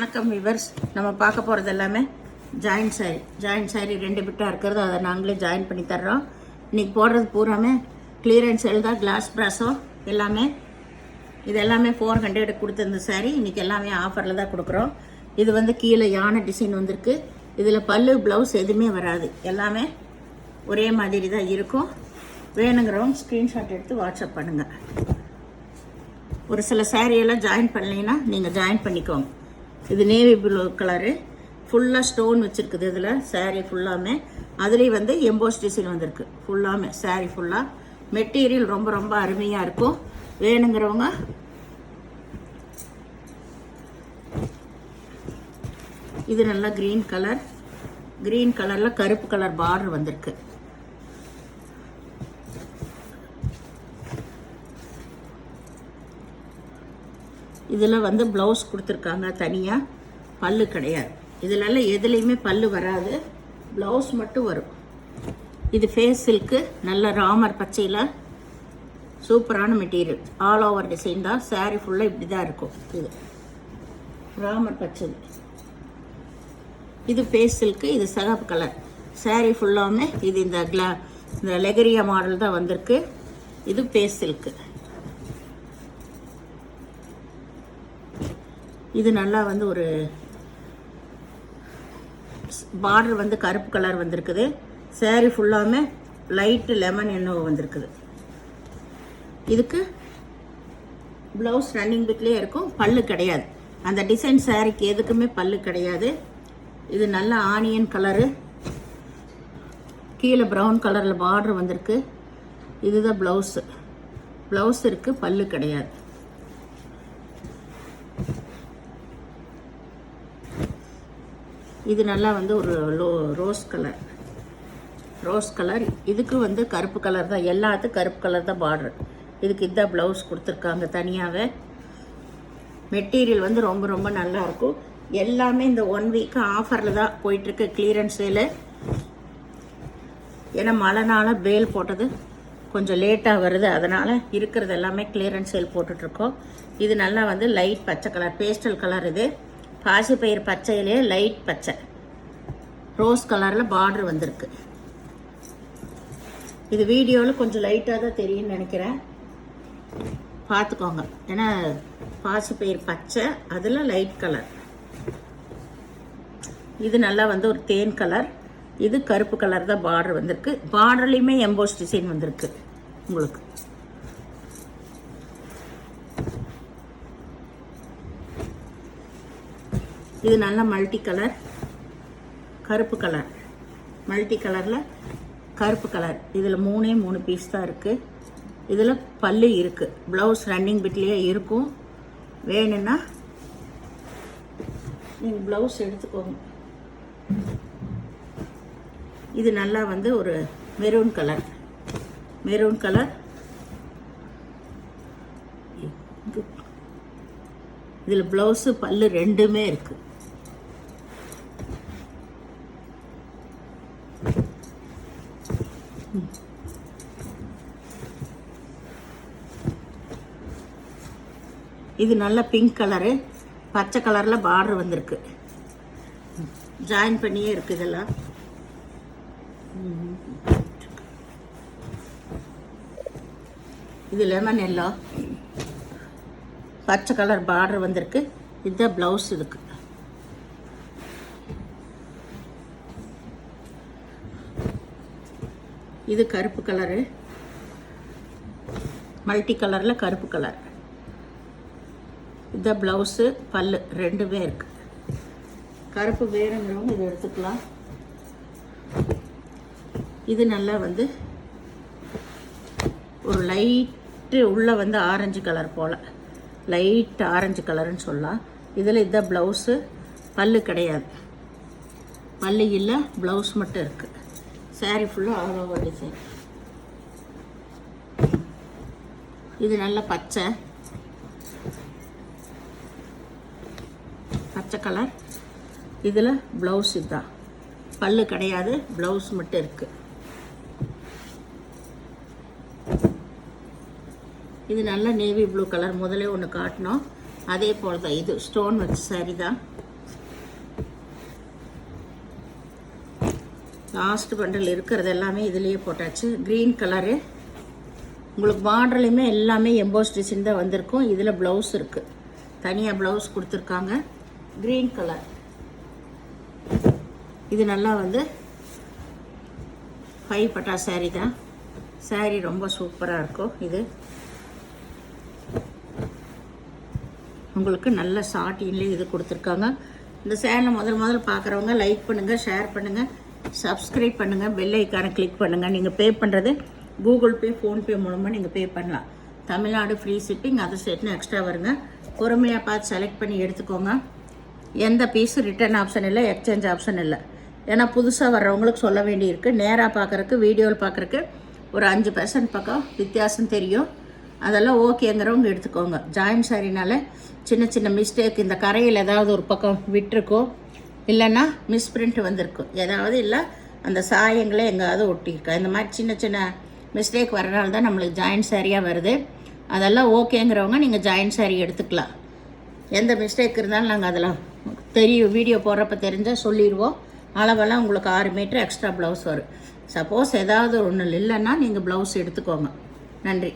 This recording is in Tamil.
வணக்கம் விவர்ஸ். நம்ம பார்க்க போகிறது எல்லாமே ஜாயின்ட் சாரி 2 பிட்டாக இருக்கிறது. அதை நாங்களே ஜாயின் பண்ணி தர்றோம். இன்றைக்கி போடுறது பூராமே கிளியரன்ஸ் எழுதா கிளாஸ் ப்ராஸோ எல்லாமே. இது எல்லாமே 400 கொடுத்துருந்த சாரி இன்றைக்கி எல்லாமே ஆஃபரில் தான் கொடுக்குறோம். இது வந்து கீழே யானை டிசைன் வந்திருக்கு. இதில் பல்லு ப்ளவுஸ் எதுவுமே வராது, எல்லாமே ஒரே மாதிரி தான் இருக்கும். வேணுங்கிறவங்க ஸ்க்ரீன்ஷாட் எடுத்து வாட்ஸ்அப் பண்ணுங்கள். ஒரு சில சாரியெல்லாம் ஜாயின் பண்ணலைன்னா நீங்கள் ஜாயின் பண்ணிக்கோங்க. இது நேவி ப்ளூ கலரு, ஃபுல்லாக ஸ்டோன் வச்சுருக்குது. இதில் சாரீ ஃபுல்லாமே அதுலேயும் வந்து எம்போஸ் டிசைன் வந்திருக்கு. ஃபுல்லாமே சாரீ ஃபுல்லாக மெட்டீரியல் ரொம்ப ரொம்ப அருமையாக இருக்கும். வேணுங்கிறவங்க இது நல்லா க்ரீன் கலரில் கருப்பு கலர் பார்டர் வந்திருக்கு. இதில் வந்து ப்ளவுஸ் கொடுத்துருக்காங்க தனியாக, பல்லு கிடையாது. இதிலெல்லாம் எதுலேயுமே பல்லு வராது, ப்ளவுஸ் மட்டும் வரும். இது ஃபேஸ் சில்க்கு, நல்ல ராமர் பச்சையில் சூப்பரான மெட்டீரியல். ஆல் ஓவர் டிசைன் தான். சாரீ ஃபுல்லாக இப்படி தான் இருக்கும். இது ராமர் பச்சை. இது ஃபேஸ் சில்க்கு, இது சிகப்பு கலர். சாரீ ஃபுல்லாமே இது இந்த லெகரியா மாடல் தான் வந்திருக்கு. இது ஃபேஸ் சில்க்கு. இது நல்லா வந்து ஒரு பார்டர் வந்து கருப்பு கலர் வந்திருக்குது. சாரீ ஃபுல்லாமே லைட்டு லெமன் எண்ணோ வந்திருக்குது. இதுக்கு ப்ளவுஸ் ரன்னிங் பிட்லேயே இருக்கும், பல்லு கிடையாது. அந்த டிசைன் சாரீக்கு எதுக்குமே பல்லு கிடையாது. இது நல்ல ஆனியன் கலரு, கீழே ப்ரௌன் கலரில் பார்டர் வந்திருக்கு. இதுதான் ப்ளவுஸ் இருக்குது, பல்லு கிடையாது. இது நல்லா வந்து ஒரு ரோஸ் கலர். இதுக்கு வந்து கருப்பு கலர் தான், எல்லாத்துக்கும் கருப்பு கலர் தான் பார்டர். இதுக்கு இதான் ப்ளவுஸ் கொடுத்துருக்காங்க தனியாகவே. மெட்டீரியல் வந்து ரொம்ப ரொம்ப நல்லாயிருக்கும். எல்லாமே இந்த 1 வீக் ஆஃபரில் தான் போயிட்டுருக்கு, கிளியரன்ஸ் சேலு. ஏன்னா மழைனால பேல் போட்டது கொஞ்சம் லேட்டாக வருது, அதனால் இருக்கிறது எல்லாமே கிளியரன்ஸ் சேல் போட்டுட்ருக்கோம். இது நல்லா வந்து லைட் பச்சை கலர், பேஸ்டல் கலர். இது பாசிப்பயிர் பச்சையிலே லைட் பச்சை ரோஸ் கலரில் பார்டர் வந்திருக்கு. இது வீடியோவில் கொஞ்சம் லைட்டாக தான் தெரியும்னு நினைக்கிறேன், பார்த்துக்கோங்க. ஏன்னா பாசிப்பயிர் பச்சை, அதில் லைட் கலர். இது நல்லா வந்து ஒரு தேன் கலர். இது கருப்பு கலர் தான் பார்டர் வந்திருக்கு. பார்டர்லேயுமே எம்போஸ் டிசைன் வந்திருக்கு உங்களுக்கு. இது நல்ல மல்டி கலர், கருப்பு கலர், மல்டி கலரில் கருப்பு கலர். இதில் 3 பீஸ் தான் இருக்குது. இதில் பல்லு இருக்குது, ப்ளவுஸ் ரன்னிங் பிட்லேயே இருக்கும். வேணும்னா நீங்கள் ப்ளவுஸ் எடுத்துக்கோங்க. இது நல்லா வந்து ஒரு மெரூன் கலர். இதில் ப்ளவுஸு பல்லு ரெண்டுமே இருக்குது. இது நல்ல பிங்க் கலரு, பச்சை கலரில் பார்டர் வந்திருக்கு. ஜாயின் பண்ணியே இருக்குது இதெல்லாம். இது லெமன் எல்லோ, பச்சை கலர் பார்டர் வந்திருக்கு. இதுதான் ப்ளவுஸ். இதுக்கு இது கருப்பு கலரு, மல்டி கலரில் கருப்பு கலர். இதுதான் ப்ளவுஸு, பல்லு ரெண்டுமே இருக்குது. கருப்பு வேணுங்கிறவங்க இதை எடுத்துக்கலாம். இது நல்லா வந்து ஒரு லைட்டு உள்ளே வந்து ஆரஞ்சு கலர் போல், லைட் ஆரஞ்சு கலருன்னு சொல்லலாம். இதில் இதுதான் ப்ளவுஸு, பல்லு கிடையாது. பல்லு இல்லை, ப்ளவுஸ் மட்டும் இருக்குது. சாரீ ஃபுல்லாக ஆல் ஓவர் டிசைன். இது நல்ல பச்சை கலர். இதில் ப்ளவுஸ் இதுதான், பல்லு கிடையாது, ப்ளவுஸ் மட்டும் இருக்குது. இது நல்ல நேவி ப்ளூ கலர். முதலே ஒன்று காட்டினோம், அதே போல் தான். இது ஸ்டோன் வச்ச சாரீ தான். லாஸ்ட் பண்டல் இருக்கிறது எல்லாமே இதுலேயே போட்டாச்சு. க்ரீன் கலரு, உங்களுக்கு பார்டர்லையுமே எல்லாமே எம்போஸ் டிசைன் தான் வந்திருக்கும். இதில் ப்ளவுஸ் இருக்குது, தனியாக ப்ளவுஸ் கொடுத்துருக்காங்க. க்ரீன் கலர், இது நல்லா வந்து 5 பட்டா saree தான். saree ரொம்ப சூப்பராக இருக்கும். இது உங்களுக்கு நல்ல சாட்டின்லேயே இது கொடுத்துருக்காங்க. இந்த சேனலை முதல்ல பார்க்குறவங்க லைக் பண்ணுங்கள், ஷேர் பண்ணுங்கள், சப்ஸ்கிரைப் பண்ணுங்கள், பெல் ஐக்கானை கிளிக் பண்ணுங்கள். நீங்கள் பே பண்ணுறது கூகுள் பே, ஃபோன்பே மூலமாக நீங்கள் பே பண்ணலாம். தமிழ்நாடு ஃப்ரீ ஷிப்பிங், அதர் ஸ்டேட்னு எக்ஸ்ட்ரா வருங்க. பொறுமையாக பார்த்து செலக்ட் பண்ணி எடுத்துக்கோங்க. எந்த பீஸு ரிட்டர்ன் ஆப்ஷன் இல்லை, எக்ஸ்சேஞ்ச் ஆப்ஷன் இல்லை. ஏன்னா புதுசாக வர்றவங்களுக்கு சொல்ல வேண்டியிருக்கு. நேராக பார்க்குறக்கு, வீடியோவில் பார்க்குறக்கு ஒரு 5% பக்கம் வித்தியாசம் தெரியும். அதெல்லாம் ஓகேங்கிறவங்க எடுத்துக்கோங்க. ஜாயின் சாரினால சின்ன சின்ன மிஸ்டேக், இந்த கரையில் ஏதாவது ஒரு பக்கம் விட்டுருக்கோ, இல்லைன்னா மிஸ்பிரிண்ட் வந்திருக்கும் ஏதாவது, இல்லை அந்த சாயங்களே எங்காவது ஒட்டியிருக்கா, இந்த மாதிரி சின்ன சின்ன மிஸ்டேக் வரனால தான் நம்மளுக்கு ஜாயின் சாரியாக வருது. அதெல்லாம் ஓகேங்கிறவங்க நீங்கள் ஜாயின் சாரி எடுத்துக்கலாம். எந்த மிஸ்டேக் இருந்தாலும் நாங்கள் அதெல்லாம் தெரியும், வீடியோ போடுறப்ப தெரிஞ்சால் சொல்லிடுவோம். அளவெல்லாம் உங்களுக்கு 6 மீட்டர் எக்ஸ்ட்ரா ப்ளவுஸ் வரும். சப்போஸ் ஏதாவது ஒன்று இல்லைன்னா நீங்கள் ப்ளவுஸ் எடுத்துக்கோங்க. நன்றி.